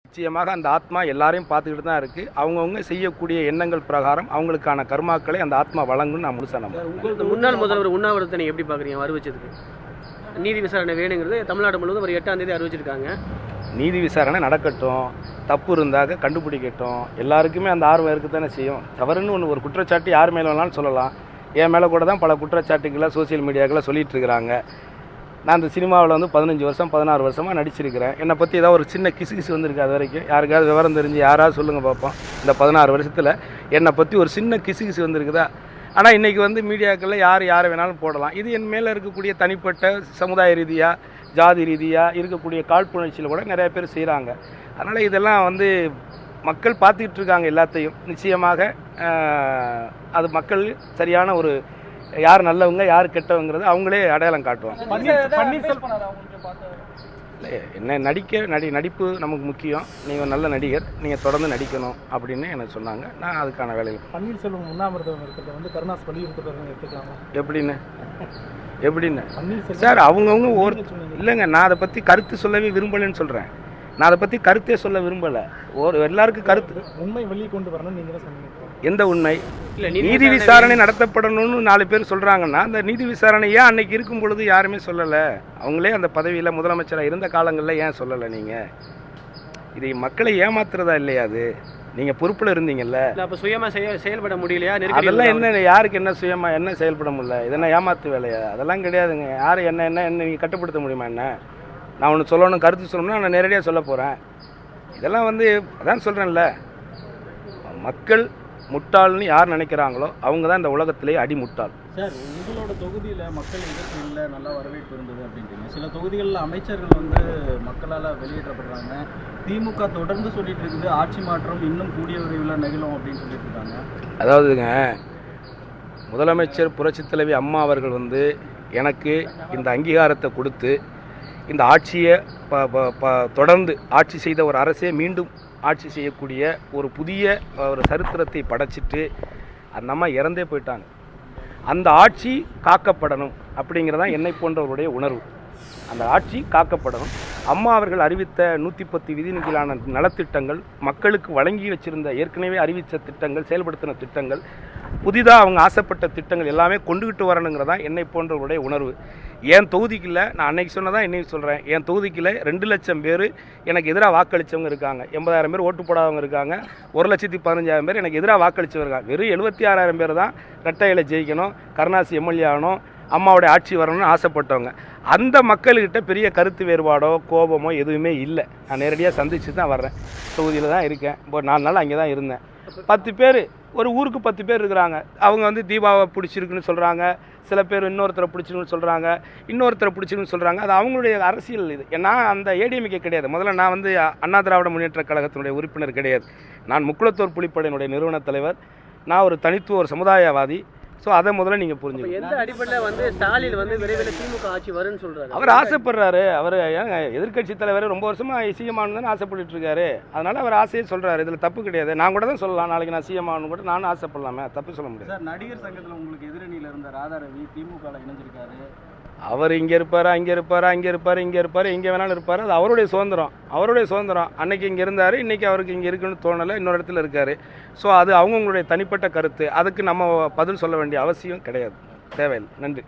நிச்சயமாக அந்த ஆத்மா எல்லாரையும் பார்த்துக்கிட்டு தான் இருக்குது. அவங்கவுங்க செய்யக்கூடிய எண்ணங்கள் பிரகாரம் அவங்களுக்கான கர்மாக்களை அந்த ஆத்மா வழங்குன்னு நான் முழுசாக நம்புறேன். முன்னாள் முதல்வர் உண்ணாவிரதத்தை நீங்கள் எப்படி பார்க்குறீங்க? அறிவிச்சதுக்கு நீதி விசாரணை வேணுங்கிறது தமிழ்நாடு முழுவதும் ஒரு 8ஆம் தேதி அறிவிச்சிருக்காங்க. நீதி விசாரணை நடக்கட்டும், தப்பு இருந்தாக கண்டுபிடிக்கட்டும். எல்லாருக்குமே அந்த ஆர்வம் இருக்குது தானே செய்யும். தவறுன்னு ஒன்று ஒரு குற்றச்சாட்டு யார் மேலே வேணாலும் சொல்லலாம். என் மேலே கூட தான் பல குற்றச்சாட்டுகளை சோசியல் மீடியாக்களை சொல்லிகிட்டு இருக்கிறாங்க. நான் இந்த சினிமாவில் வந்து 15 வருஷம் 16 வருஷமாக நடிச்சிருக்கிறேன். என்னை பற்றி ஏதாவது ஒரு சின்ன கிசு வந்திருக்கு. அது வரைக்கும் யாருக்காவது விவரம் தெரிஞ்சு யாராவது சொல்லுங்கள் பார்ப்போம். இந்த 16 வருஷத்தில் என்னை பற்றி ஒரு சின்ன கிசு வந்திருக்குதா? ஆனால் இன்றைக்கி வந்து மீடியாக்களில் யாரை வேணாலும் போடலாம். இது என் மேலே இருக்கக்கூடிய தனிப்பட்ட சமுதாய ரீதியாக ஜாதி ரீதியாக இருக்கக்கூடிய காழ்ப்புணர்ச்சியில் கூட நிறைய பேர் செய்கிறாங்க. அதனால் இதெல்லாம் வந்து மக்கள் பார்த்துக்கிட்டு இருக்காங்க எல்லாத்தையும். நிச்சயமாக அது மக்கள் சரியான ஒரு யார் நல்லவங்க யார் கெட்டவங்கிறது அவங்களே அடையாளம் காட்டுவாங்க. இல்லை, என்ன நடிப்பு நமக்கு முக்கியம். நீங்கள் நல்ல நடிகர், நீங்கள் தொடர்ந்து நடிக்கணும் அப்படின்னு எனக்கு சொன்னாங்க. நான் அதுக்கான வேலைகள். பன்னீர்செல்வம் உண்ணாவிரதம் இருக்கிறத வந்து கருணாஸ் வலியுறுத்துறதை எடுத்துக்கலாமா? எப்படின்னு சார் அவங்கவுங்க இல்லைங்க, நான் அதை பற்றி கருத்து சொல்லவே விரும்பலைன்னு சொல்கிறேன். நான் அதை பற்றி கருத்தே சொல்ல விரும்பலை. எல்லாருக்கும் கருத்து உண்மை வெளியே கொண்டு வரணும்னு நீங்கள் தான் சொன்னீங்க. எந்த உண்மை? இல்லை, நீதி விசாரணை நடத்தப்படணும்னு 4 பேர் சொல்கிறாங்கன்னா அந்த நீதி விசாரணை ஏன் அன்னைக்கு இருக்கும் பொழுது யாருமே சொல்லலை? அவங்களே அந்த பதவியில் முதலமைச்சராக இருந்த காலங்களில் ஏன் சொல்லலை? நீங்கள் இதை மக்களை ஏமாத்துறதா இல்லையா? அது நீங்கள் பொறுப்பில் இருந்தீங்கல்ல, அப்போ சுயமாக செயல்பட முடியலையா? அதெல்லாம் என்ன, யாருக்கு என்ன சுயமாக என்ன செயல்பட முடியல? இதெல்லாம் ஏமாத்து வேலையா? அதெல்லாம் கிடையாதுங்க. யார் என்ன நீங்கள் கட்டுப்படுத்த முடியுமா? என்ன நான் ஒன்று சொல்லணும், கருத்து சொல்லணும்னா நான் நேரடியாக சொல்ல போகிறேன். இதெல்லாம் வந்து அதான் சொல்கிறேன்ல, மக்கள் முட்டாள்னு யார் நினைக்கிறாங்களோ அவங்க தான் இந்த உலகத்திலேயே அடி முட்டாள். சார், உங்களோட தொகுதியில் மக்கள் எதிர்ப்பு இல்லை, நல்ல வரவேற்பு இருந்தது அப்படின்றீங்க. சில தொகுதிகளில் அமைச்சர்கள் வந்து மக்களால் வெளியேற்றப்படுறாங்க. திமுக தொடர்ந்து சொல்லிட்டு இருக்குது ஆட்சி மாற்றம் இன்னும் கூடிய விரைவில் நிகழும் அப்படின்னு சொல்லிட்டு இருக்காங்க. அதாவதுங்க, முதலமைச்சர் புரட்சித் தலைவி அம்மா அவர்கள் வந்து எனக்கு இந்த அங்கீகாரத்தை கொடுத்து இந்த ஆட்சியை தொடர்ந்து ஆட்சி செய்த ஒரு அரசே மீண்டும் ஆட்சி செய்யக்கூடிய ஒரு புதிய ஒரு சரித்திரத்தை படைச்சிட்டு அந்த அம்மா இறந்தே போயிட்டாங்க. அந்த ஆட்சி காக்கப்படணும் அப்படிங்கிறதான் என்னை போன்றவருடைய உணர்வு. அந்த ஆட்சி காக்கப்படணும். அம்மா அவர்கள் அறிவித்த 110 விதிமுறைகளான நலத்திட்டங்கள், மக்களுக்கு வழங்கி வச்சிருந்த ஏற்கனவே அறிவித்த திட்டங்கள், செயல்படுத்தின திட்டங்கள், புதிதாக அவங்க ஆசைப்பட்ட திட்டங்கள் எல்லாமே கொண்டுகிட்டு வரணுங்கிறதான் என்னை போன்றவருடைய உணர்வு. என் தொகுதிக்குள்ள நான் அன்னைக்கு சொன்னதான் இன்னைக்கு சொல்கிறேன். என் தொகுதிக்குள்ள 2 லட்சம் பேர் எனக்கு எதிராக வாக்களித்தவங்க இருக்காங்க. 80,000 பேர் ஓட்டு போடாதவங்க இருக்காங்க. 1,15,000 பேர் எனக்கு எதிராக வாக்களித்தவங்க இருக்காங்க. வெறும் 76,000 பேர் தான் ரெட்டையில ஜெயிக்கணும், கருணாசி எம்எல்ஏ ஆகணும், அம்மாவுடைய ஆட்சி வரணும்னு ஆசைப்பட்டவங்க. அந்த மக்கள்கிட்ட பெரிய கருத்து வேறுபாடோ கோபமோ எதுவுமே இல்லை. நான் நேரடியாக சந்திச்சு தான் வர்றேன். தொகுதியில் தான் இருக்கேன். இப்போ 4 நாள் அங்கே தான் இருந்தேன். 10 பேர், ஒரு ஊருக்கு 10 பேர் இருக்கிறாங்க. அவங்க வந்து தீபாவை பிடிச்சிருக்குன்னு சொல்கிறாங்க, சில பேர் இன்னொருத்தரை பிடிச்சிருக்குன்னு சொல்கிறாங்க, இன்னொருத்தரை பிடிச்சிருக்குன்னு சொல்கிறாங்க. அது அவங்களுடைய அரசியல். இது நான் அந்த ஏடிஎம்கே கிடையாது. முதல்ல நான் வந்து அண்ணா திராவிட முன்னேற்ற கழகத்தினுடைய உறுப்பினர் கிடையாது. நான் முக்குளத்தூர் புலிப்படையினுடைய நிறுவன தலைவர். நான் ஒரு தனித்துவ ஒரு சமுதாயவாதி. ஸோ அதை முதல்ல நீங்கள் புரிஞ்சுக்கணும். எந்த அடிப்படையில் வந்து ஸ்டாலின் வந்து விரைவில் திமுக ஆட்சி வரும்னு சொல்கிறாரு? அவர் ஆசைப்படுறாரு. அவர் எதிர்கட்சி தலைவர் ரொம்ப வருஷமாக சிஎம் ஆகணும்னு ஆசைப்பட்டு இருக்காரு. அதனால அவர் ஆசையே சொல்கிறாரு. இதில் தப்பு கிடையாது. நான் கூட தான் சொல்லலாம், நாளைக்கு நான் சிஎம் ஆகணும் கூட நானும் ஆசைப்படலாமே, தப்பு சொல்ல முடியாது. சார், நடிகர் சங்கத்தில் உங்களுக்கு எதிரணியில் இருந்த ராதாரவி திமுகவில் இணைஞ்சிருக்காரு. அவர் இங்கே இருப்பார், இங்கே வேணாலும் இருப்பார். அது அவருடைய சுதந்திரம். அன்னைக்கு இங்கே இருந்தார், இன்றைக்கி அவருக்கு இங்கே இருக்குன்னு தோணலை, இன்னொரு இடத்துல இருக்கார். ஸோ அது அவங்கவுங்களுடைய தனிப்பட்ட கருத்து. அதுக்கு நம்ம பதில் சொல்ல வேண்டிய அவசியம் கிடையாது, தேவையில்லை. நன்றி.